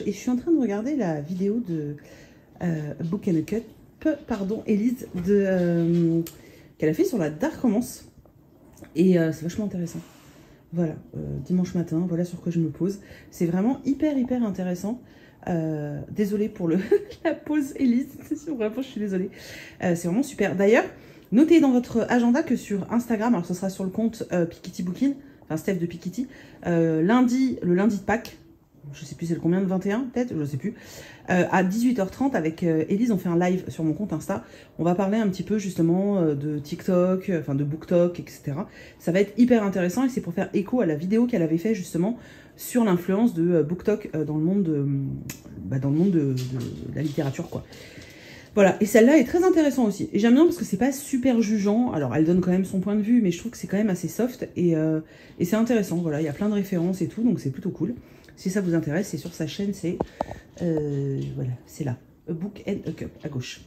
et je suis en train de regarder la vidéo de Book and a Cup, pardon, Elise, qu'elle a fait sur la Dark Romance. Et c'est vachement intéressant. Voilà, dimanche matin, voilà sur quoi je me pose. C'est vraiment hyper intéressant. Désolée pour la pause, Elise. Vraiment, je suis désolée. C'est vraiment super. D'ailleurs, notez dans votre agenda que sur Instagram, alors ce sera sur le compte Pikitty Booking, enfin Steph de Pikitty, le lundi de Pâques, je sais plus c'est le combien de 21 peut-être, je sais plus, à 18h30 avec Elise, on fait un live sur mon compte Insta. On va parler un petit peu justement de TikTok, enfin de BookTok, etc. Ça va être hyper intéressant et c'est pour faire écho à la vidéo qu'elle avait fait justement sur l'influence de BookTok dans le monde de la littérature, quoi. Voilà, et celle-là est très intéressante aussi. Et j'aime bien parce que c'est pas super jugeant. Alors, elle donne quand même son point de vue, mais je trouve que c'est quand même assez soft. Et c'est intéressant, voilà, il y a plein de références et tout, donc c'est plutôt cool. Si ça vous intéresse, c'est sur sa chaîne, c'est... voilà, c'est là. A Book and a Cup, à gauche.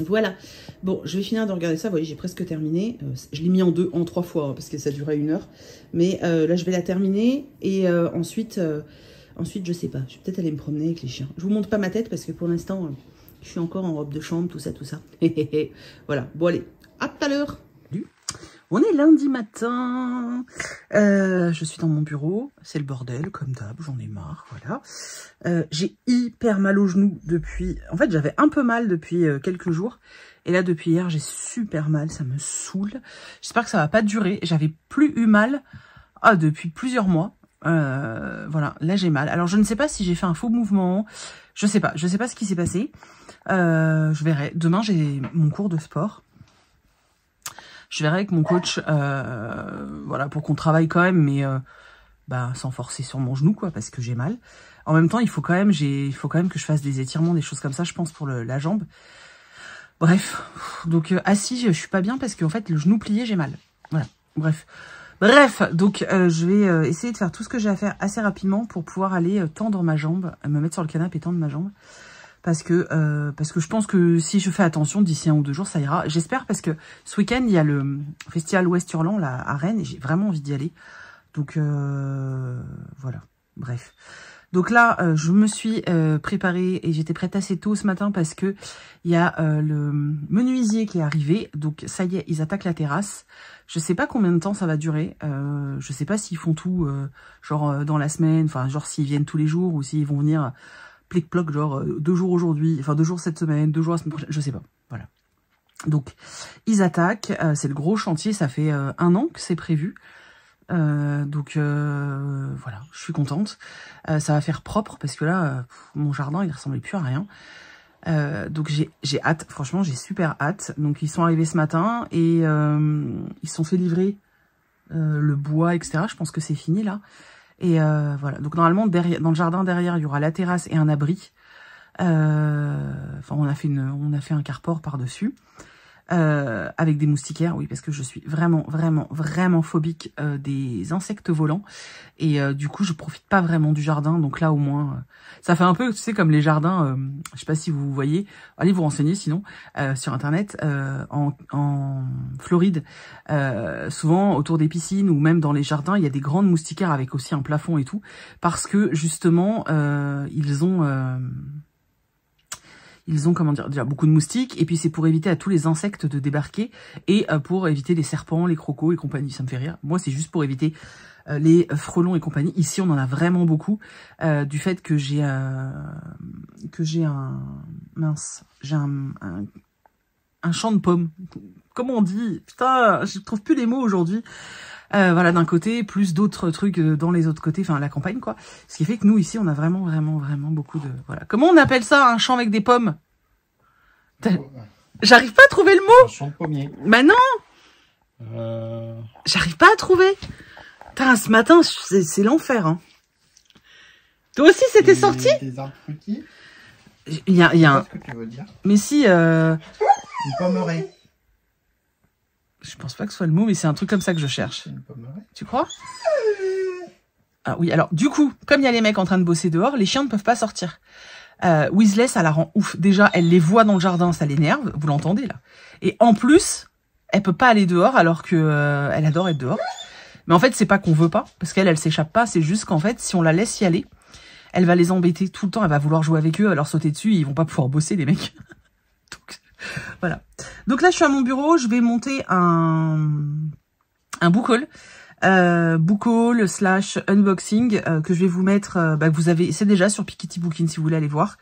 Voilà. Bon, je vais finir de regarder ça. Vous voyez, j'ai presque terminé. Je l'ai mis en 3 fois, hein, parce que ça durait 1 heure. Mais là, je vais la terminer. Et ensuite, je sais pas. Je vais peut-être aller me promener avec les chiens. Je vous montre pas ma tête, parce que pour l'instant... je suis encore en robe de chambre, tout ça. Voilà. Bon, allez. À tout à l'heure. On est lundi matin. Je suis dans mon bureau. C'est le bordel, comme d'hab. J'en ai marre, voilà. J'ai hyper mal aux genoux depuis... En fait, j'avais un peu mal depuis quelques jours. Et là, depuis hier, j'ai super mal. Ça me saoule. J'espère que ça va pas durer. J'avais plus eu mal depuis plusieurs mois. Voilà, là, j'ai mal. Alors, je ne sais pas si j'ai fait un faux mouvement. Je sais pas ce qui s'est passé. Je verrai. Demain, j'ai mon cours de sport. Je verrai avec mon coach, voilà, pour qu'on travaille quand même, mais sans forcer sur mon genou, quoi, parce que j'ai mal. En même temps, il faut quand même que je fasse des étirements, des choses comme ça, je pense, pour la jambe. Bref, donc assis, je suis pas bien parce qu'en fait, le genou plié, j'ai mal. Voilà, bref, donc je vais essayer de faire tout ce que j'ai à faire assez rapidement pour pouvoir aller tendre ma jambe, me mettre sur le canapé et tendre ma jambe. Parce que je pense que si je fais attention, d'ici 1 ou 2 jours, ça ira. J'espère, parce que ce week-end, il y a le festival Ouest Hurlant là, à Rennes, et j'ai vraiment envie d'y aller. Donc, voilà. Bref. Donc là, je me suis préparée et j'étais prête assez tôt ce matin parce que il y a le menuisier qui est arrivé. Donc, ça y est, ils attaquent la terrasse. Je sais pas combien de temps ça va durer. Je sais pas s'ils font tout, dans la semaine, enfin, genre s'ils viennent tous les jours ou s'ils vont venir... plic-ploc, genre 2 jours aujourd'hui, enfin 2 jours cette semaine, 2 jours la semaine prochaine, je sais pas, voilà. Donc, ils attaquent, c'est le gros chantier, ça fait 1 an que c'est prévu, donc voilà, je suis contente. Ça va faire propre, parce que là, mon jardin, il ressemblait plus à rien. Donc j'ai hâte, franchement, j'ai super hâte. Donc ils sont arrivés ce matin, et ils se sont fait livrer le bois, etc. Je pense que c'est fini, là. Et voilà, donc normalement dans le jardin derrière il y aura la terrasse et un abri. Enfin on a fait un carport par dessus avec des moustiquaires, oui, parce que je suis vraiment phobique des insectes volants, et du coup je profite pas vraiment du jardin. Donc là au moins ça fait un peu, tu sais, comme les jardins, je sais pas si vous voyez, allez vous renseigner sinon sur internet, en Floride, souvent autour des piscines ou même dans les jardins, il y a des grandes moustiquaires avec aussi un plafond et tout, parce que justement ils ont, comment dire, déjà beaucoup de moustiques, et puis c'est pour éviter à tous les insectes de débarquer, et pour éviter les serpents, les crocos et compagnie. Ça me fait rire. Moi, c'est juste pour éviter les frelons et compagnie. Ici, on en a vraiment beaucoup, du fait que j'ai un champ de pommes. Comment on dit? Putain, je trouve plus les mots aujourd'hui. Voilà, d'un côté, plus d'autres trucs dans les autres côtés, enfin la campagne, quoi. Ce qui fait que nous, ici, on a vraiment beaucoup de... Voilà. Comment on appelle ça, un champ avec des pommes? J'arrive pas à trouver le mot. Un champ de pommier. Bah non. J'arrive pas à trouver. Putain, ce matin, c'est l'enfer, hein. Toi aussi, c'était sorti? Des arbres fruitiers. Il y a un... Ce que tu veux dire. Mais si... Une pommeraie. Je pense pas que ce soit le mot, mais c'est un truc comme ça que je cherche. Une pommeraie. Tu crois? Ah oui, alors du coup, comme il y a les mecs en train de bosser dehors, les chiens ne peuvent pas sortir. Weasley, ça la rend ouf. Déjà, elle les voit dans le jardin, ça l'énerve. Vous l'entendez là. Et en plus, elle peut pas aller dehors alors que elle adore être dehors. Mais en fait, c'est pas qu'on veut pas, parce qu'elle s'échappe pas. C'est juste qu'en fait, si on la laisse y aller, elle va les embêter tout le temps, elle va vouloir jouer avec eux, leur sauter dessus, ils vont pas pouvoir bosser les mecs. Donc, voilà. Donc là je suis à mon bureau, je vais monter un book haul. Book haul / unboxing que je vais vous mettre, que vous avez, c'est déjà sur Piketty Booking si vous voulez aller voir.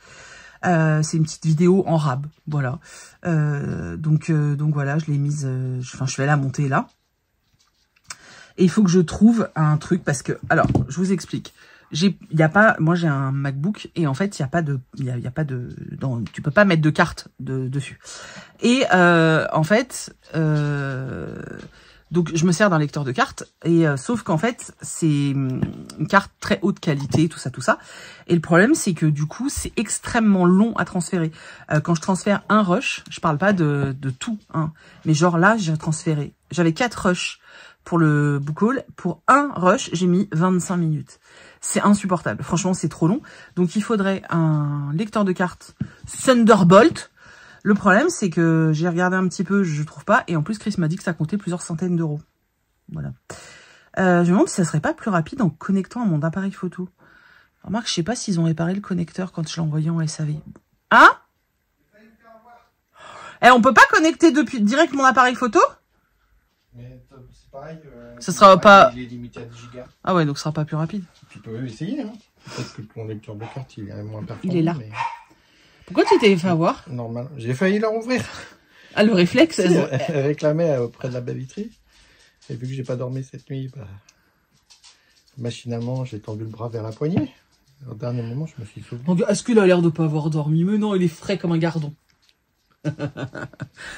C'est une petite vidéo en rab, voilà. Donc voilà, je l'ai mise, je vais la monter là. Et il faut que je trouve un truc parce que, alors, je vous explique. Moi j'ai un MacBook et en fait il y a pas de, tu peux pas mettre de carte dessus. Et en fait, donc je me sers d'un lecteur de cartes et sauf qu'en fait c'est une carte très haute qualité, tout ça. Et le problème c'est que du coup c'est extrêmement long à transférer. Quand je transfère un rush, je parle pas de tout, hein, mais genre là j'avais 4 rushs pour le book haul. Pour un rush j'ai mis 25 minutes. C'est insupportable. Franchement c'est trop long. Donc il faudrait un lecteur de cartes Thunderbolt. Le problème, c'est que j'ai regardé un petit peu, je trouve pas. Et en plus, Chris m'a dit que ça comptait plusieurs centaines d'euros. Voilà. Je me demande si ça serait pas plus rapide en connectant à mon appareil photo. Remarque, je sais pas s'ils ont réparé le connecteur quand je l'ai envoyé en SAV. Hein? Eh, on peut pas connecter direct mon appareil photo? Mais c'est pareil. Ça sera pas... Il est limité à 10 gigas. Ah ouais, donc ce sera pas plus rapide. Tu peux essayer, hein. Peut-être que ton lecteur de carte, il est moins performant. Il est là. Mais... Pourquoi tu t'es fait avoir? Normal. J'ai failli la rouvrir. Ah, le réflexe. Elle réclamait auprès de la baie vitrée. Et vu que j'ai pas dormi cette nuit, machinalement, j'ai tendu le bras vers la poignée. Au dernier moment, je me suis souvenu. Est-ce qu'il a l'air de pas avoir dormi? Mais non, il est frais comme un gardon.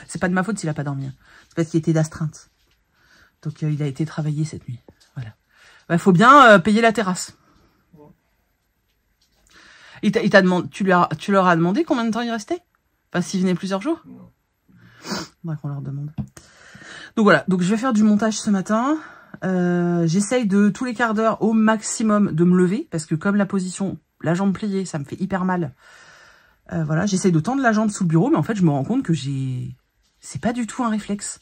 C'est pas de ma faute s'il a pas dormi. C'est parce qu'il était d'astreinte. Donc il a été travaillé cette nuit. Voilà. Il faut bien payer la terrasse. Tu leur as demandé combien de temps il restait? Enfin, s'il venait plusieurs jours? Non. Bref, on leur demande. Donc voilà, donc je vais faire du montage ce matin. J'essaye de tous les quarts d'heure au maximum de me lever, parce que comme la position, la jambe pliée, ça me fait hyper mal. Voilà, j'essaye de tendre la jambe sous le bureau, mais en fait, je me rends compte que c'est pas du tout un réflexe.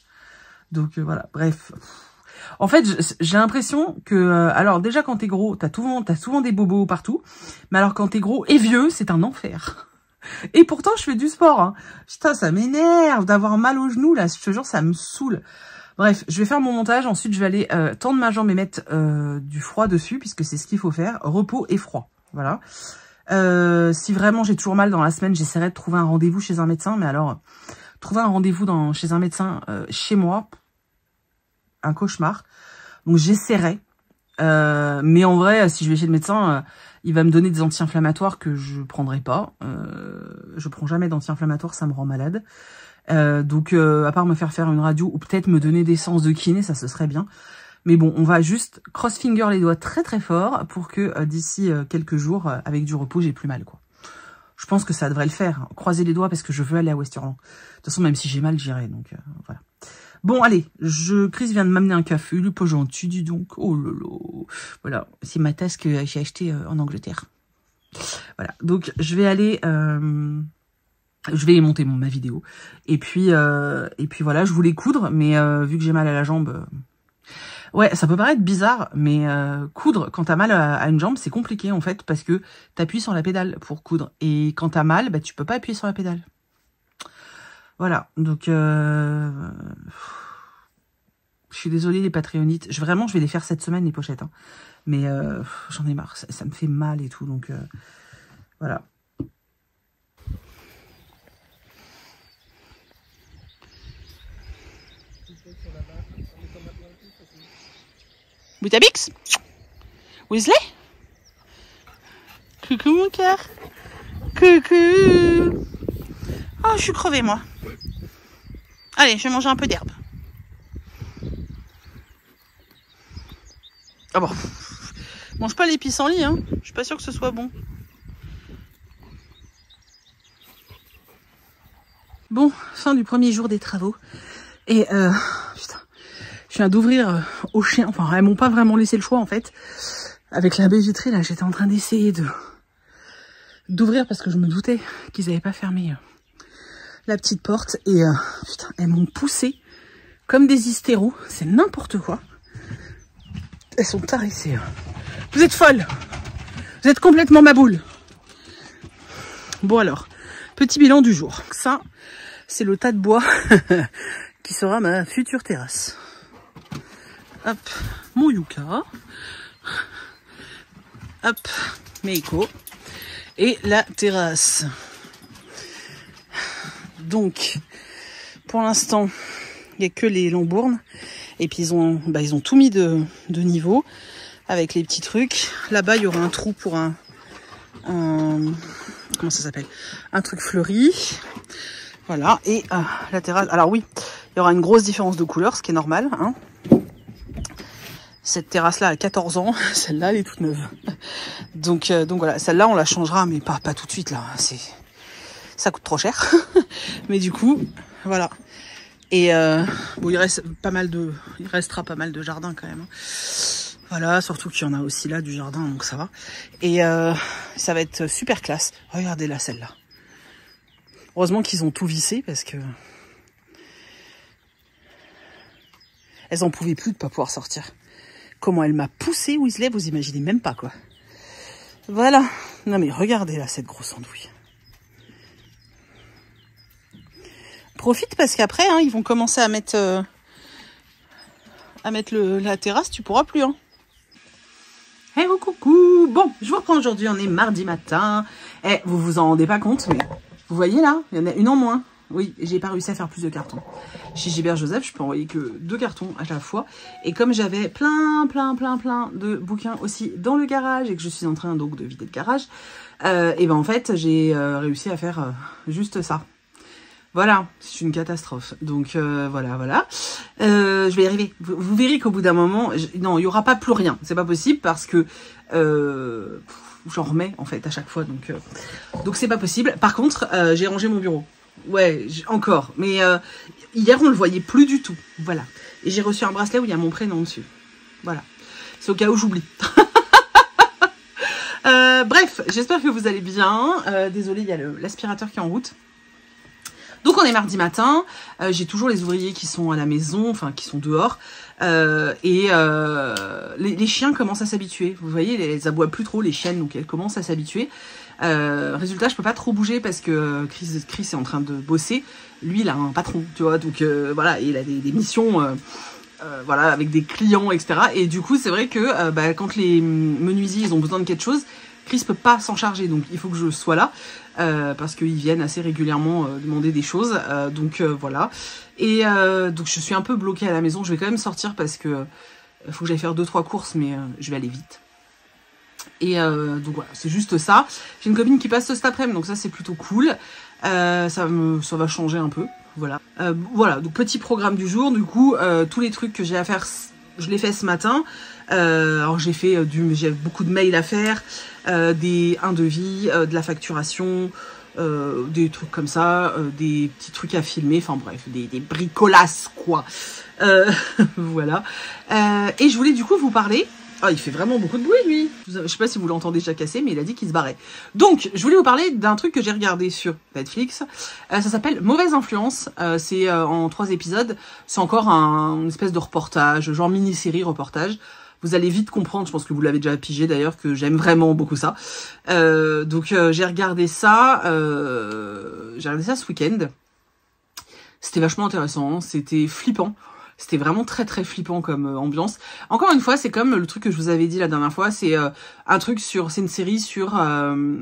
Donc voilà, bref. En fait, j'ai l'impression que... alors déjà, quand t'es gros, t'as souvent des bobos partout. Mais alors, quand t'es gros et vieux, c'est un enfer. Et pourtant, je fais du sport. Hein. Putain, ça m'énerve d'avoir mal au genou, là. Je te jure, ça me saoule. Bref, je vais faire mon montage. Ensuite, je vais aller tendre ma jambe et mettre du froid dessus, puisque c'est ce qu'il faut faire. Repos et froid. Voilà. Si vraiment j'ai toujours mal dans la semaine, j'essaierai de trouver un rendez-vous chez un médecin. Mais alors, trouver un rendez-vous chez un médecin chez moi... un cauchemar. Donc j'essaierai. Mais en vrai, si je vais chez le médecin, il va me donner des anti-inflammatoires que je prendrai pas. Je prends jamais d'anti-inflammatoires, ça me rend malade. Donc à part me faire une radio ou peut-être me donner des séances de kiné, ça ce serait bien. Mais bon, on va juste cross-finger les doigts très très fort pour que d'ici quelques jours, avec du repos, j'ai plus mal, quoi. Je pense que ça devrait le faire. Croisez les doigts parce que je veux aller à Westerland. De toute façon, même si j'ai mal, j'irai. Donc voilà. Bon, allez, Chris vient de m'amener un café, il est pas gentil, dis donc. Oh lolo. Voilà, c'est ma tasse que j'ai achetée en Angleterre. Voilà, donc je vais aller... je vais monter ma vidéo. Et puis voilà, je voulais coudre, mais vu que j'ai mal à la jambe... ouais, ça peut paraître bizarre, mais coudre, quand t'as mal à une jambe, c'est compliqué en fait, parce que t'appuies sur la pédale pour coudre. Et quand t'as mal, bah, tu peux pas appuyer sur la pédale. Voilà, donc je suis désolée les patrioниtes. Je vais les faire cette semaine les pochettes, hein. Mais j'en ai marre, ça me fait mal et tout, donc voilà. Boutabix, Weasley, coucou mon cœur, coucou. Oh, je suis crevée moi. Allez, je vais manger un peu d'herbe. Ah bon, mange pas les pissenlits, hein. Je suis pas sûre que ce soit bon. Bon, fin du premier jour des travaux. Et putain, je viens d'ouvrir aux chiens. Enfin, elles m'ont pas vraiment laissé le choix en fait. Avec la baie vitrée là, j'étais en train d'essayer d'ouvrir parce que je me doutais qu'ils avaient pas fermé la petite porte. Et putain, elles m'ont poussé comme des hystéros. C'est n'importe quoi. Elles sont tarissées. Vous êtes folles. Vous êtes complètement ma boule. Bon alors, petit bilan du jour. Ça, c'est le tas de bois qui sera ma future terrasse. Hop, mon yucca. Hop, mes échos. Et la terrasse. Donc, pour l'instant, il n'y a que les lambournes. Et puis, ils ont tout mis de niveau avec les petits trucs. Là-bas, il y aura un trou pour un comment ça s'appelle? Un truc fleuri. Voilà. Et la terrasse. Alors oui, il y aura une grosse différence de couleur, ce qui est normal. Hein. Cette terrasse-là a 14 ans. Celle-là, elle est toute neuve. Donc voilà. Celle-là, on la changera, mais pas tout de suite, là. Ça coûte trop cher. Mais du coup, voilà. Et bon, il restera pas mal de jardin quand même. Hein. Voilà, surtout qu'il y en a aussi là du jardin, donc ça va. Et ça va être super classe. Regardez là, celle-là. Heureusement qu'ils ont tout vissé parce que elles en pouvaient plus de pas pouvoir sortir. Comment elle m'a poussé, Weasley, vous imaginez même pas quoi. Voilà. Non mais regardez là cette grosse andouille. Profite parce qu'après, hein, ils vont commencer à mettre la terrasse, tu pourras plus. Hein. Hello, coucou. Bon, je vous reprends aujourd'hui, on est mardi matin. Vous vous en rendez pas compte, mais vous voyez là, il y en a une en moins. Oui, j'ai pas réussi à faire plus de cartons. Chez Gilbert Joseph, je peux envoyer que 2 cartons à la fois. Et comme j'avais plein de bouquins aussi dans le garage et que je suis en train donc de vider le garage, et ben en fait, j'ai réussi à faire juste ça. Voilà, c'est une catastrophe. Donc voilà. Je vais y arriver. Vous verrez qu'au bout d'un moment, non, il y aura pas plus rien. C'est pas possible parce que j'en remets en fait à chaque fois. Donc c'est pas possible. Par contre, j'ai rangé mon bureau. Ouais, encore. Mais hier on le voyait plus du tout. Voilà. Et j'ai reçu un bracelet où il y a mon prénom dessus. Voilà. C'est au cas où j'oublie. Bref, j'espère que vous allez bien. Désolée, il y a l'aspirateur qui est en route. Donc on est mardi matin, j'ai toujours les ouvriers qui sont à la maison, enfin qui sont dehors, et les chiens commencent à s'habituer. Vous voyez, elles aboient plus trop les chiennes, donc elles commencent à s'habituer. Résultat, je peux pas trop bouger parce que Chris est en train de bosser. Lui, il a un patron, tu vois, donc voilà, il a des missions, voilà, avec des clients, etc. Et du coup, c'est vrai que quand les menuisiers ils ont besoin de quelque chose, Chris peut pas s'en charger, donc il faut que je sois là. Parce qu'ils viennent assez régulièrement demander des choses, donc voilà. Et donc je suis un peu bloquée à la maison. Je vais quand même sortir parce que faut que j'aille faire 2-3 courses, mais je vais aller vite. Et donc voilà, c'est juste ça. J'ai une copine qui passe cet après-midi, donc ça c'est plutôt cool. Ça va changer un peu, voilà. Voilà, donc petit programme du jour. Du coup, tous les trucs que j'ai à faire, je les fais ce matin. Alors j'ai beaucoup de mails à faire, un devis, de la facturation, des trucs comme ça, des petits trucs à filmer, enfin bref, des bricolasses quoi. Voilà. Et je voulais du coup vous parler. Oh, il fait vraiment beaucoup de bruit lui. Je sais pas si vous l'entendez jacasser, mais il a dit qu'il se barrait. Donc je voulais vous parler d'un truc que j'ai regardé sur Netflix. Ça s'appelle Mauvaise influence. C'est en 3 épisodes. C'est encore une espèce de reportage, genre mini-série reportage. Vous allez vite comprendre, je pense que vous l'avez déjà pigé d'ailleurs, que j'aime vraiment beaucoup ça. Donc j'ai regardé ça ce week-end. C'était vachement intéressant, c'était flippant. C'était vraiment très flippant comme ambiance. Encore une fois, c'est comme le truc que je vous avais dit la dernière fois, c'est c'est une série sur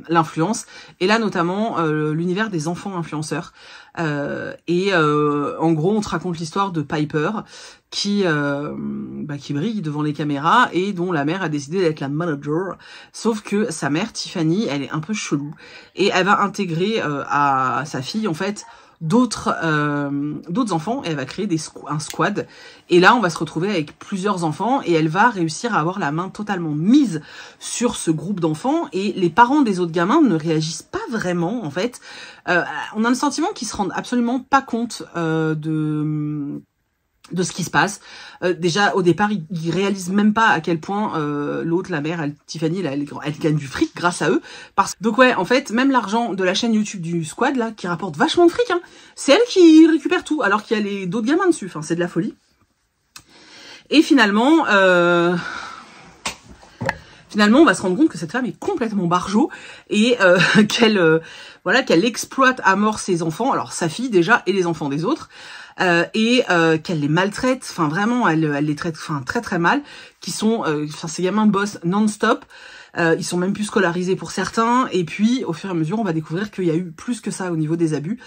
l'influence. Et là notamment l'univers des enfants influenceurs. En gros, on te raconte l'histoire de Piper qui brille devant les caméras et dont la mère a décidé d'être la manager. Sauf que sa mère, Tiffany, elle est un peu chelou. Et elle va intégrer à sa fille, en fait, d'autres enfants, et elle va créer un squad. Et là, on va se retrouver avec plusieurs enfants et elle va réussir à avoir la main totalement mise sur ce groupe d'enfants. Et les parents des autres gamins ne réagissent pas vraiment, en fait. On a le sentiment qu'ils se rendent absolument pas compte de ce qui se passe. Déjà, au départ, ils réalisent même pas à quel point l'autre, la mère, Tiffany, elle gagne du fric grâce à eux. Donc ouais, en fait, même l'argent de la chaîne YouTube du squad, là, qui rapporte vachement de fric, hein, c'est elle qui récupère tout, alors qu'il y a d'autres gamins dessus. Enfin, c'est de la folie. Et finalement, finalement, on va se rendre compte que cette femme est complètement barjot et qu'elle exploite à mort ses enfants, alors sa fille déjà et les enfants des autres, et qu'elle les maltraite. Enfin, vraiment, elle les traite, enfin, très très mal. Ces gamins bossent non-stop. Ils sont même plus scolarisés pour certains. Et puis, au fur et à mesure, on va découvrir qu'il y a eu plus que ça au niveau des abus.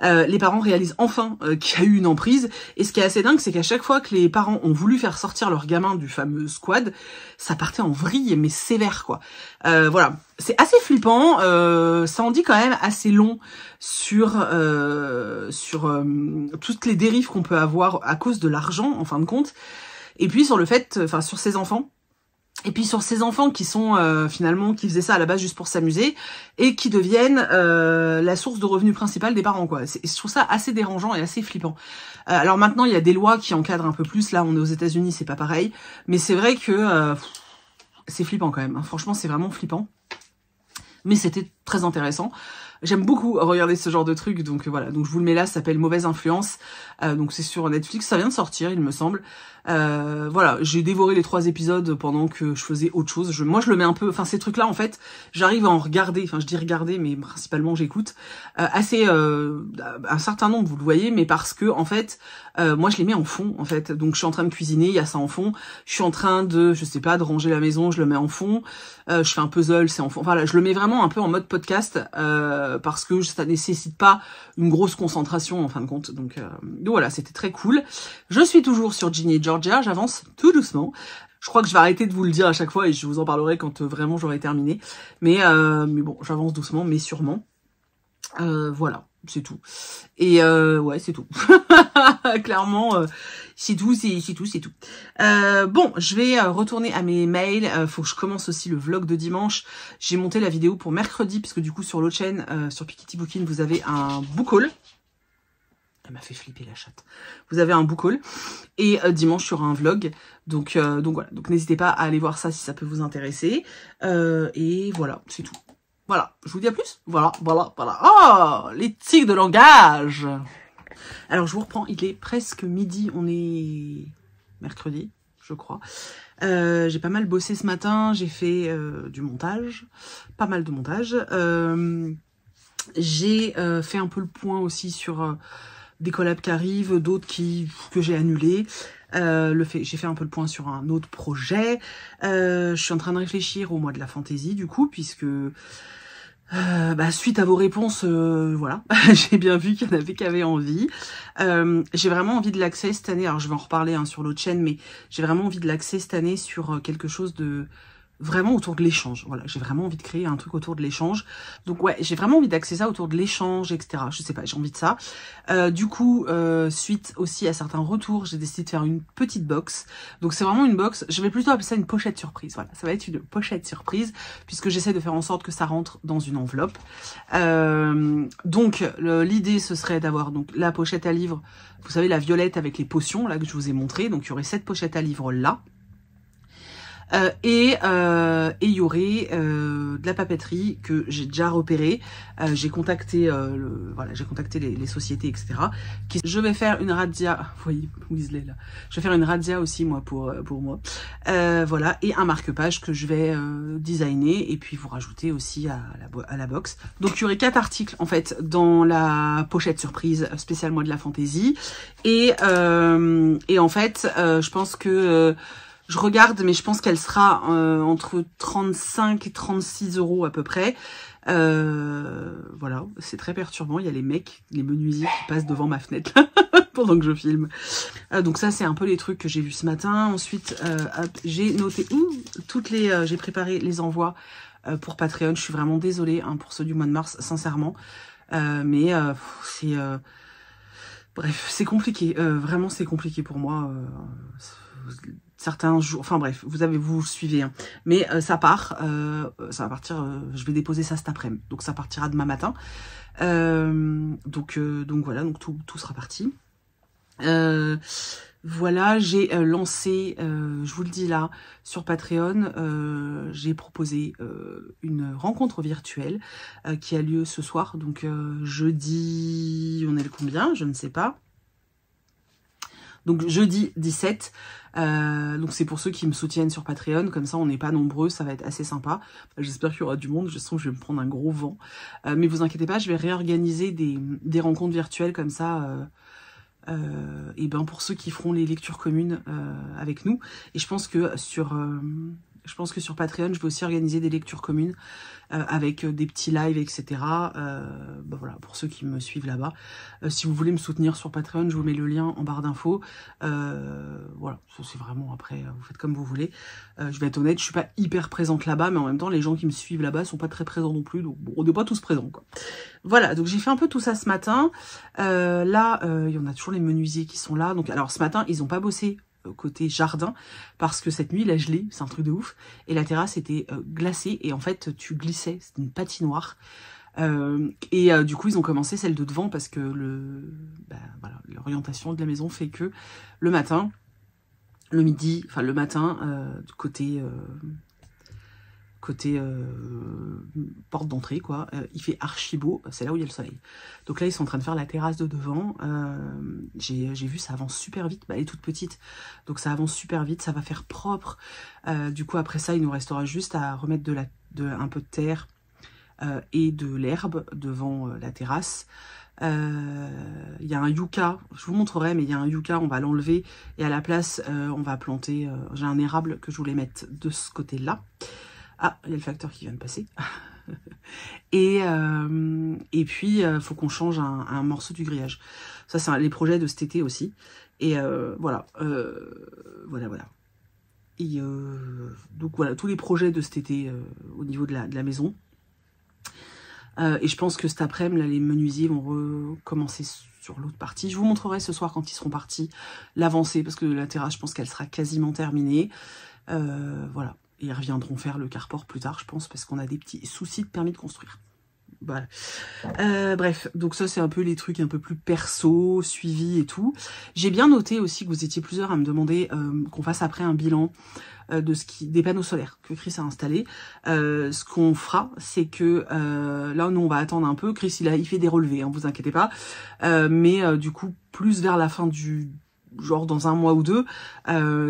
Les parents réalisent enfin qu'il y a eu une emprise. Et ce qui est assez dingue, c'est qu'à chaque fois que les parents ont voulu faire sortir leur gamin du fameux squad, ça partait en vrille, mais sévère, quoi. Voilà, c'est assez flippant. Ça en dit quand même assez long sur toutes les dérives qu'on peut avoir à cause de l'argent, en fin de compte. Et puis sur le fait, enfin sur ces enfants. Et puis sur ces enfants qui sont finalement, qui faisaient ça à la base juste pour s'amuser et qui deviennent la source de revenus principale des parents, quoi. Je trouve ça assez dérangeant et assez flippant. Alors maintenant, il y a des lois qui encadrent un peu plus. Là, on est aux États-Unis, c'est pas pareil. Mais c'est vrai que c'est flippant quand même. Hein. Franchement, c'est vraiment flippant. Mais c'était très intéressant. J'aime beaucoup regarder ce genre de trucs, donc voilà. Donc je vous le mets là, ça s'appelle Mauvaise Influence. Donc c'est sur Netflix, ça vient de sortir, il me semble. Voilà, j'ai dévoré les 3 épisodes pendant que je faisais autre chose. Moi je le mets un peu, enfin ces trucs-là en fait, j'arrive à en regarder, enfin je dis regarder, mais principalement j'écoute. Un certain nombre, vous le voyez, mais parce que en fait, moi je les mets en fond en fait. Donc je suis en train de cuisiner, il y a ça en fond. Je suis en train de, je sais pas, de ranger la maison, je le mets en fond. Je fais un puzzle, c'est en fond. Voilà, je le mets vraiment un peu en mode podcast parce que ça nécessite pas une grosse concentration en fin de compte. Donc voilà, c'était très cool. Je suis toujours sur Ginny et Georgia, j'avance tout doucement. Je crois que je vais arrêter de vous le dire à chaque fois et je vous en parlerai quand vraiment j'aurai terminé. Mais bon, j'avance doucement, mais sûrement. Voilà, c'est tout. Et ouais, c'est tout. Clairement, c'est tout, c'est tout. Bon, je vais retourner à mes mails. Faut que je commence aussi le vlog de dimanche. J'ai monté la vidéo pour mercredi, puisque du coup sur l'autre chaîne, sur Piketty Booking, vous avez un book haul. Elle m'a fait flipper la chatte. Vous avez un book haul. Et dimanche, il y aura un vlog. Donc voilà. Donc n'hésitez pas à aller voir ça si ça peut vous intéresser. Et voilà, c'est tout. Voilà, je vous dis à plus. Voilà. Oh, les tics de langage. Alors, je vous reprends. Il est presque midi. On est mercredi, je crois. J'ai pas mal bossé ce matin. J'ai fait du montage. Pas mal de montage. J'ai fait un peu le point aussi sur des collabs qui arrivent, d'autres que j'ai annulés. J'ai fait un peu le point sur un autre projet. Je suis en train de réfléchir au mois de la fantaisie, du coup, puisque... suite à vos réponses, voilà, j'ai bien vu qu'il y en avait qui avaient envie. J'ai vraiment envie de l'axer cette année, alors je vais en reparler sur l'autre chaîne, mais j'ai vraiment envie de l'axer cette année sur quelque chose de vraiment autour de l'échange. Voilà, j'ai vraiment envie de créer un truc autour de l'échange. Donc ouais, j'ai vraiment envie d'axer ça autour de l'échange, etc. Je sais pas, j'ai envie de ça. Du coup, suite aussi à certains retours, j'ai décidé de faire une petite box. Donc c'est vraiment une box, je vais plutôt appeler ça une pochette surprise. Voilà, ça va être une pochette surprise, puisque j'essaie de faire en sorte que ça rentre dans une enveloppe. Donc l'idée, ce serait d'avoir donc la pochette à livre, vous savez, la violette avec les potions, là, que je vous ai montré. Donc il y aurait cette pochette à livre là. Et il y aurait de la papeterie que j'ai déjà repérée. J'ai contacté j'ai contacté les sociétés, etc. Je vais faire une razzia, vous voyez Weasley là. Je vais faire une razzia aussi moi pour moi. Voilà, et un marque-page que je vais designer et puis vous rajouter aussi à la box. Donc il y aurait 4 articles en fait dans la pochette surprise spéciale mois de la fantaisie. Et en fait, je pense que je regarde, mais je pense qu'elle sera entre 35 et 36 € à peu près. Voilà, c'est très perturbant. Il y a les mecs, les menuisiers qui passent devant ma fenêtre pendant que je filme. Donc ça, c'est un peu les trucs que j'ai vus ce matin. Ensuite, j'ai noté j'ai préparé les envois pour Patreon. Je suis vraiment désolée pour ceux du mois de mars, sincèrement. Mais c'est... bref, c'est compliqué. Vraiment, c'est compliqué pour moi. Certains jours, enfin bref, vous suivez, hein. Mais ça part, ça va partir, je vais déposer ça cet après-midi, donc ça partira demain matin. Donc voilà, donc tout sera parti. Voilà, j'ai lancé, je vous le dis là, sur Patreon, j'ai proposé une rencontre virtuelle qui a lieu ce soir, donc jeudi, on est le combien, je ne sais pas. Donc jeudi 17, donc c'est pour ceux qui me soutiennent sur Patreon, comme ça on n'est pas nombreux, ça va être assez sympa. J'espère qu'il y aura du monde, je sens que je vais me prendre un gros vent. Mais vous inquiétez pas, je vais réorganiser des rencontres virtuelles comme ça, et ben pour ceux qui feront les lectures communes avec nous. Et je pense que sur Patreon, je vais aussi organiser des lectures communes avec des petits lives, etc. Ben voilà, pour ceux qui me suivent là-bas. Si vous voulez me soutenir sur Patreon, je vous mets le lien en barre d'infos. Voilà, c'est vraiment après, vous faites comme vous voulez. Je vais être honnête, je suis pas hyper présente là-bas, mais en même temps, les gens qui me suivent là-bas sont pas très présents non plus. Donc bon, on n'est pas tous présents, quoi. Voilà, donc j'ai fait un peu tout ça ce matin. Là, il y en a toujours les menuisiers qui sont là. Donc alors ce matin, ils ont pas bossé côté jardin parce que cette nuit il a gelé, c'est un truc de ouf, et la terrasse était glacée et en fait tu glissais, c'était une patinoire, et du coup ils ont commencé celle de devant parce que voilà, l'orientation de la maison fait que le matin, le midi, enfin le matin, côté porte d'entrée, quoi, il fait archi beau, c'est là où il y a le soleil. Donc là ils sont en train de faire la terrasse de devant. J'ai vu, ça avance super vite, elle est toute petite, donc ça avance super vite, ça va faire propre. Du coup après ça il nous restera juste à remettre un peu de terre et de l'herbe devant la terrasse. Il y a un yucca, je vous montrerai, mais il y a un yucca, on va l'enlever et à la place on va planter, j'ai un érable que je voulais mettre de ce côté là. Ah, il y a le facteur qui vient de passer. Et puis, faut qu'on change un morceau du grillage. Ça, c'est les projets de cet été aussi. Et voilà. Voilà. Et donc voilà, tous les projets de cet été au niveau de la maison. Et je pense que cet après-midi, là, les menuisiers vont recommencer sur l'autre partie. Je vous montrerai ce soir, quand ils seront partis, l'avancée, parce que la terrasse, je pense qu'elle sera quasiment terminée. Voilà. Et ils reviendront faire le carport plus tard, je pense, parce qu'on a des petits soucis de permis de construire. Voilà. Bref, donc ça, c'est un peu les trucs un peu plus perso, suivi et tout. J'ai bien noté aussi que vous étiez plusieurs à me demander qu'on fasse après un bilan des panneaux solaires que Chris a installés. Ce qu'on fera, c'est que là, nous, on va attendre un peu. Chris, il fait des relevés, hein, vous inquiétez pas. Mais du coup, plus vers la fin genre dans un mois ou deux,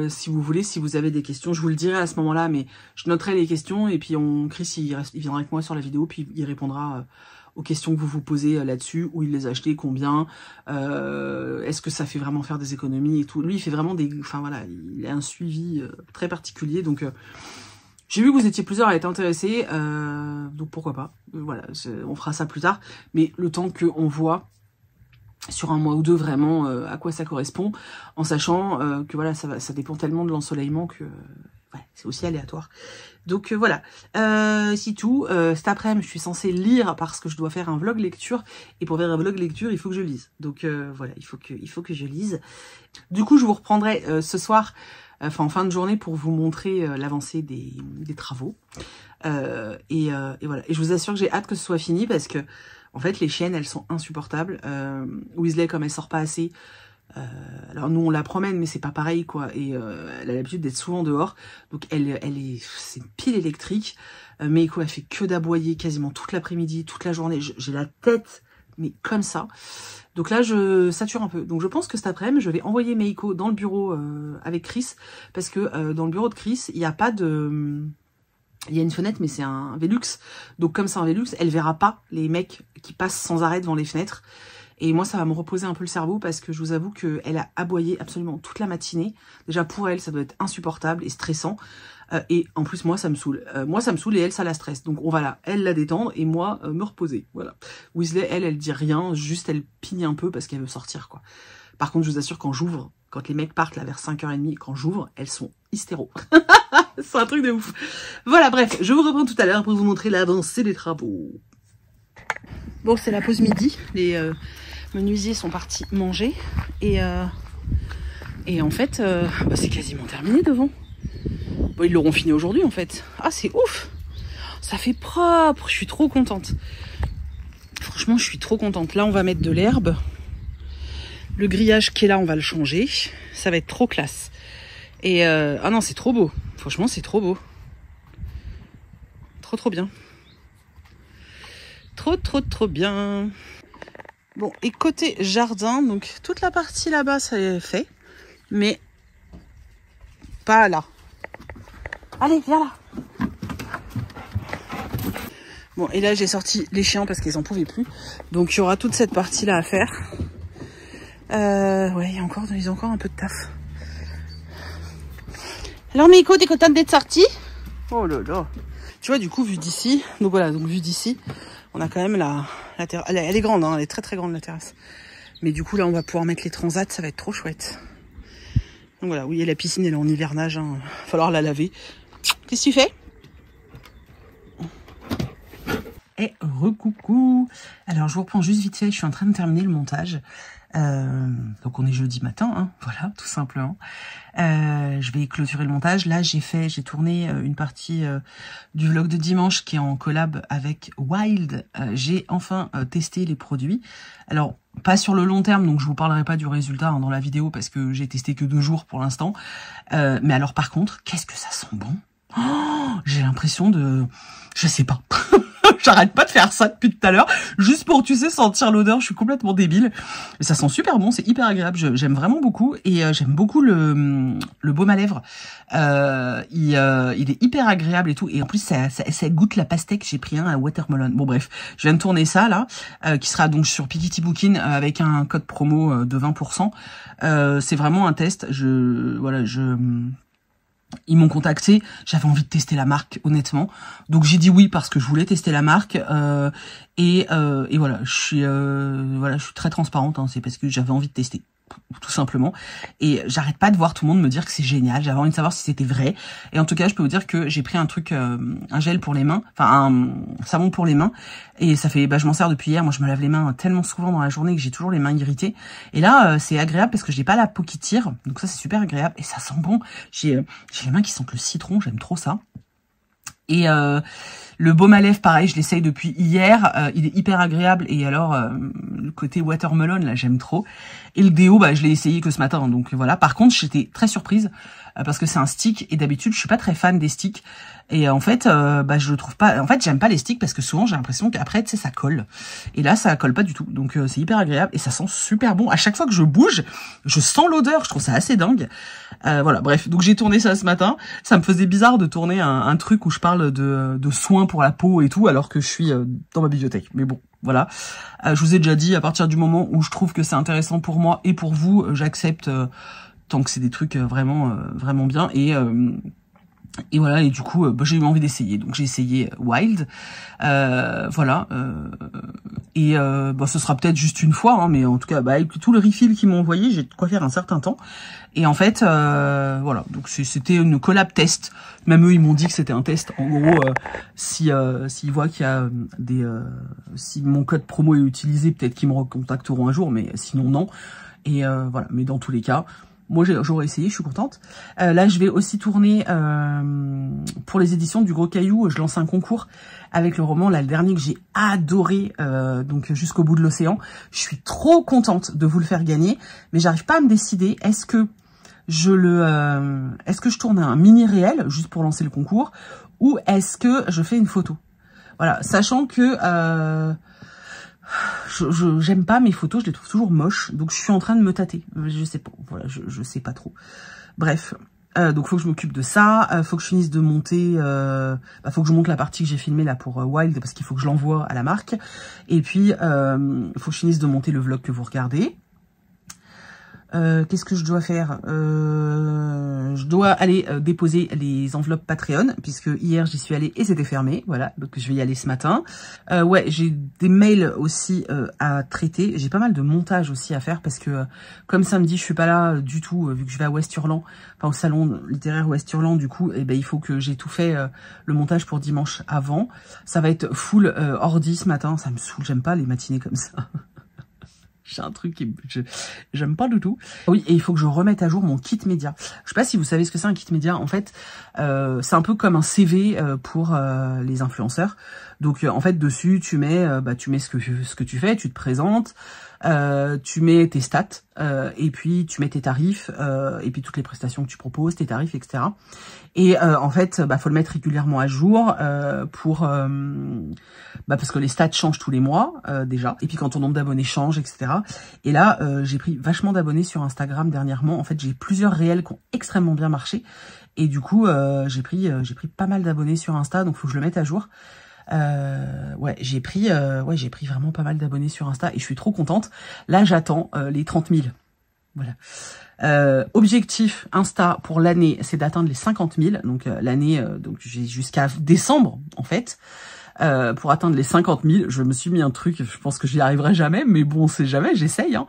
si vous voulez, si vous avez des questions, je vous le dirai à ce moment-là, mais je noterai les questions et puis Chris il viendra avec moi sur la vidéo, puis il répondra aux questions que vous vous posez là-dessus, où il les a achetés, combien, est-ce que ça fait vraiment faire des économies et tout. Lui, il fait vraiment enfin voilà, il a un suivi très particulier, donc j'ai vu que vous étiez plusieurs à être intéressés, donc pourquoi pas. Voilà, on fera ça plus tard, mais le temps qu'on voit sur un mois ou deux vraiment à quoi ça correspond, en sachant que voilà, ça dépend tellement de l'ensoleillement que ouais, c'est aussi aléatoire. Donc voilà, c'est tout. Cet après-midi, je suis censée lire parce que je dois faire un vlog lecture, et pour faire un vlog lecture, il faut que je lise. Donc voilà, il faut que je lise. Du coup, je vous reprendrai ce soir, enfin en fin de journée, pour vous montrer l'avancée des travaux. Et voilà. Et je vous assure que j'ai hâte que ce soit fini parce que en fait, les chiennes, elles sont insupportables. Weasley, comme elle sort pas assez, alors nous, on la promène, mais c'est pas pareil, quoi. Et elle a l'habitude d'être souvent dehors. Donc, c'est une pile électrique. Meiko, elle fait que d'aboyer quasiment toute l'après-midi, toute la journée. J'ai la tête, mais comme ça. Donc là, je sature un peu. Donc, je pense que cet après-midi, je vais envoyer Meiko dans le bureau avec Chris. Parce que dans le bureau de Chris, il n'y a pas de... Il y a une fenêtre, mais c'est un Velux. Donc comme c'est un Velux, elle verra pas les mecs qui passent sans arrêt devant les fenêtres. Et moi, ça va me reposer un peu le cerveau parce que je vous avoue qu'elle a aboyé absolument toute la matinée. Déjà, pour elle, ça doit être insupportable et stressant. Et en plus, moi, ça me saoule. Moi, ça me saoule et elle, ça la stresse. Donc on va elle la détendre et moi, me reposer. Voilà. Weasley, elle dit rien. Juste, elle pigne un peu parce qu'elle veut sortir, quoi. Par contre, je vous assure, quand j'ouvre, quand les mecs partent là vers 5h30, quand j'ouvre, elles sont hystéro. C'est un truc de ouf. Voilà, bref, je vous reprends tout à l'heure pour vous montrer l'avancée des travaux. Bon, c'est la pause midi. Les menuisiers sont partis manger. Et en fait, c'est quasiment terminé devant. Bon, ils l'auront fini aujourd'hui, en fait. Ah, c'est ouf. Ça fait propre. Je suis trop contente. Franchement, je suis trop contente. Là, on va mettre de l'herbe. Le grillage qui est là, on va le changer. Ça va être trop classe. Et ah non, c'est trop beau. Franchement, c'est trop beau. Trop bien. Trop bien. Bon, et côté jardin, donc toute la partie là-bas, ça est fait. mais pas là. Allez, viens là. Bon, et là, j'ai sorti les chiens parce qu'ils en pouvaient plus. Donc, il y aura toute cette partie-là à faire. Ouais, ils ont encore un peu de taf. Alors, Miko, t'es contente d'être sortie? Oh là là. Tu vois, du coup, vu d'ici, donc voilà, donc vu d'ici, on a quand même la terrasse. Elle est grande, hein, elle est très très grande, la terrasse. Mais du coup, là, on va pouvoir mettre les transats, ça va être trop chouette. Donc voilà, oui, et la piscine, elle est en hivernage, hein. Va falloir la laver. Qu'est-ce que tu fais? Et recoucou. Alors, je vous reprends juste vite fait, je suis en train de terminer le montage. Donc, on est jeudi matin, hein, voilà, tout simplement. Je vais clôturer le montage. Là, j'ai tourné une partie du vlog de dimanche qui est en collab avec Wild. J'ai enfin testé les produits. Alors, pas sur le long terme, donc je vous parlerai pas du résultat hein, dans la vidéo parce que j'ai testé que 2 jours pour l'instant. Mais alors, par contre, qu'est-ce que ça sent bon? Oh, j'ai l'impression de... Je sais pas. J'arrête pas de faire ça depuis tout à l'heure, juste pour, tu sais, sentir l'odeur. Je suis complètement débile. Mais ça sent super bon, c'est hyper agréable. J'aime vraiment beaucoup. Et j'aime beaucoup le baume à lèvres. Il est hyper agréable et tout. Et en plus, ça goûte la pastèque. J'ai pris un à watermelon. Bon, bref, je viens de tourner ça, là, qui sera donc sur Piketty Booking avec un code promo de 20%. C'est vraiment un test. Ils m'ont contacté, j'avais envie de tester la marque, honnêtement. Donc j'ai dit oui parce que je voulais tester la marque. Et voilà, je suis très transparente. Hein, c'est parce que j'avais envie de tester, tout simplement. Et j'arrête pas de voir tout le monde me dire que c'est génial. J'avais envie de savoir si c'était vrai. Et en tout cas, je peux vous dire que j'ai pris un truc, un gel pour les mains, enfin un savon pour les mains. Et ça fait, je m'en sers depuis hier. Moi, je me lave les mains tellement souvent dans la journée que j'ai toujours les mains irritées. Et là, c'est agréable parce que j'ai pas la peau qui tire. Donc ça, c'est super agréable. Et ça sent bon. J'ai les mains qui sentent le citron. J'aime trop ça. Et le baume à lèvres, pareil, je l'essaye depuis hier. Il est hyper agréable. Et alors, le côté watermelon, là, j'aime trop. Et le déo, je l'ai essayé que ce matin. Donc voilà. Par contre, j'étais très surprise parce que c'est un stick. Et d'habitude, je suis pas très fan des sticks. Et en fait, je le trouve pas. En fait, j'aime pas les sticks parce que souvent, j'ai l'impression qu'après, tu sais, ça colle. Et là, ça colle pas du tout. Donc, c'est hyper agréable et ça sent super bon. À chaque fois que je bouge, je sens l'odeur. Je trouve ça assez dingue. Voilà, bref. Donc, j'ai tourné ça ce matin. Ça me faisait bizarre de tourner un truc où je parle de soins pour la peau et tout, alors que je suis dans ma bibliothèque. Mais bon, voilà. Je vous ai déjà dit, à partir du moment où je trouve que c'est intéressant pour moi et pour vous, j'accepte tant que c'est des trucs vraiment bien. Et voilà, et du coup, j'ai eu envie d'essayer. Donc j'ai essayé Wild. Voilà. Ce sera peut-être juste une fois, hein, mais en tout cas, avec tout le refill qu'ils m'ont envoyé, j'ai de quoi faire un certain temps. Et en fait, voilà. Donc c'était une collab test. Même eux, ils m'ont dit que c'était un test. En gros, s'ils voient qu'il y a si mon code promo est utilisé, peut-être qu'ils me recontacteront un jour, mais sinon non. Et voilà. Mais dans tous les cas, moi, j'aurais essayé, je suis contente. Là, je vais aussi tourner pour les éditions du Gros Caillou. Je lance un concours avec le roman, là, le dernier que j'ai adoré, donc Jusqu'au bout de l'océan. Je suis trop contente de vous le faire gagner, mais j'arrive pas à me décider. Est-ce que je tourne un mini réel juste pour lancer le concours, ou est-ce que je fais une photo? Voilà, sachant que j'aime pas mes photos, je les trouve toujours moches, donc je suis en train de me tâter. Je sais pas, voilà, je sais pas trop. Bref, donc faut que je m'occupe de ça, faut que je finisse de monter, faut que je monte la partie que j'ai filmée là pour Wild, parce qu'il faut que je l'envoie à la marque. Et puis, faut que je finisse de monter le vlog que vous regardez. Qu'est-ce que je dois faire? Je dois aller déposer les enveloppes Patreon, puisque hier j'y suis allée et c'était fermé. Voilà, donc je vais y aller ce matin. Ouais, j'ai des mails aussi à traiter. J'ai pas mal de montage aussi à faire parce que comme samedi je suis pas là du tout, vu que je vais à Westurland, enfin au salon littéraire Westurland, du coup, il faut que j'ai tout fait le montage pour dimanche avant. Ça va être full ordi ce matin. Ça me saoule, j'aime pas les matinées comme ça. J'ai un truc qui j'aime pas du tout. Oui, et il faut que je remette à jour mon kit média. Je sais pas si vous savez ce que c'est un kit média. En fait, c'est un peu comme un CV pour les influenceurs. Donc en fait dessus tu mets ce que tu fais, tu te présentes. tu mets tes stats, et puis tu mets tes tarifs, et puis toutes les prestations que tu proposes, tes tarifs, etc. Et en fait, faut le mettre régulièrement à jour parce que les stats changent tous les mois déjà. Et puis quand ton nombre d'abonnés change, etc. Et là, j'ai pris vachement d'abonnés sur Instagram dernièrement. En fait, j'ai plusieurs réels qui ont extrêmement bien marché. Et du coup, j'ai pris pas mal d'abonnés sur Insta, donc faut que je le mette à jour. J'ai pris vraiment pas mal d'abonnés sur Insta et je suis trop contente. Là, j'attends les 30 000. Voilà. Objectif Insta pour l'année, c'est d'atteindre les 50 000. Donc l'année, donc j'ai jusqu'à décembre en fait. Pour atteindre les 50 000, je me suis mis un truc, je pense que j'y arriverai jamais, mais bon, on sait jamais, j'essaye, hein.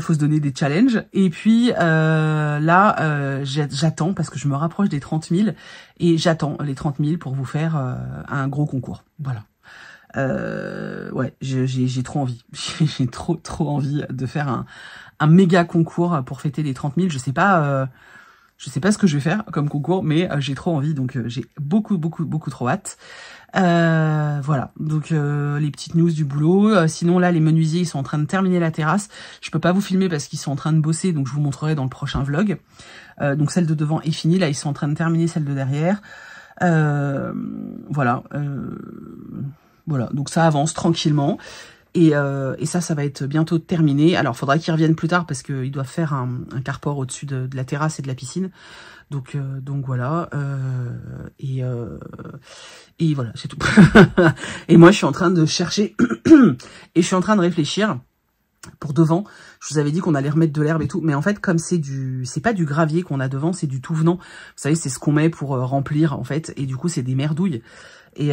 Faut se donner des challenges. Et puis j'attends parce que je me rapproche des 30 000 et j'attends les 30 000 pour vous faire un gros concours. Voilà. J'ai trop envie. J'ai trop envie de faire un méga concours pour fêter les 30 000. Je sais pas ce que je vais faire comme concours, mais j'ai trop envie, donc j'ai beaucoup trop hâte. Voilà, donc les petites news du boulot. Sinon là, les menuisiers, ils sont en train de terminer la terrasse. Je peux pas vous filmer parce qu'ils sont en train de bosser, donc je vous montrerai dans le prochain vlog. Donc celle de devant est finie, là ils sont en train de terminer celle de derrière. Voilà, donc ça avance tranquillement. Et ça va être bientôt terminé. Alors, faudra qu'ils reviennent plus tard parce qu'ils doivent faire un carport au-dessus de la terrasse et de la piscine. Donc voilà. Et voilà, c'est tout. Et moi, je suis en train de chercher et je suis en train de réfléchir. Pour devant, je vous avais dit qu'on allait remettre de l'herbe et tout, mais en fait, comme c'est pas du gravier qu'on a devant, c'est du tout venant. Vous savez, c'est ce qu'on met pour remplir, en fait, et du coup, c'est des merdouilles. Et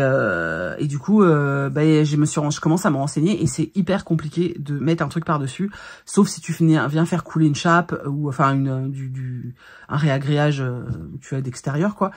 du coup, je commence à me renseigner et c'est hyper compliqué de mettre un truc par-dessus, sauf si tu viens faire couler une chape ou enfin un réagréage d'extérieur, quoi.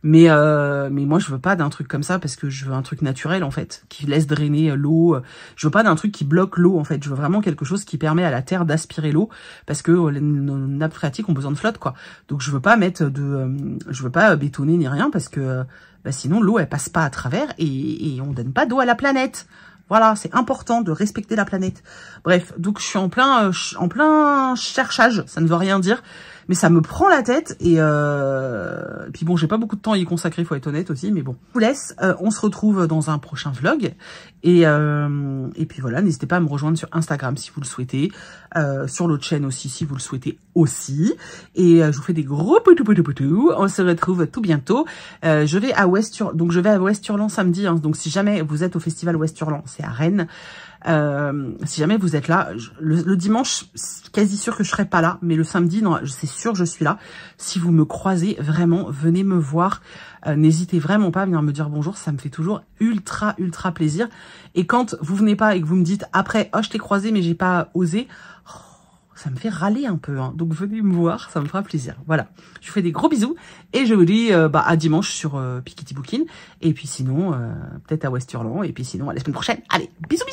Mais moi, je veux pas d'un truc comme ça parce que je veux un truc naturel, en fait, qui laisse drainer l'eau. Je veux pas d'un truc qui bloque l'eau, en fait. Je veux vraiment quelque chose qui permet à la terre d'aspirer l'eau parce que nos nappes phréatiques ont besoin de flotte, quoi. Donc, je veux pas je veux pas bétonner ni rien parce que sinon, l'eau, elle passe pas à travers et on donne pas d'eau à la planète. Voilà, c'est important de respecter la planète. Bref, donc je suis en plein cherchage, ça ne veut rien dire, mais ça me prend la tête et puis bon, j'ai pas beaucoup de temps à y consacrer, faut être honnête aussi, mais bon. Je vous laisse, on se retrouve dans un prochain vlog et puis voilà, n'hésitez pas à me rejoindre sur Instagram si vous le souhaitez, sur l'autre chaîne aussi si vous le souhaitez aussi. Et je vous fais des gros poutous. On se retrouve tout bientôt. Je vais à Westurland samedi, hein, donc si jamais vous êtes au festival Westurland, c'est à Rennes. Si jamais vous êtes là, le dimanche, c'est quasi sûr que je serai pas là, mais le samedi, non, c'est sûr je suis là. Si vous me croisez, vraiment, venez me voir. N'hésitez vraiment pas à venir me dire bonjour, ça me fait toujours ultra plaisir. Et quand vous venez pas et que vous me dites après, oh je t'ai croisé mais j'ai pas osé, ça me fait râler un peu, hein. Donc venez me voir, ça me fera plaisir. Voilà, je vous fais des gros bisous et je vous dis à dimanche sur Piketty Booking. Et puis sinon, peut-être à Westurland. Et puis sinon, à la semaine prochaine. Allez, bisous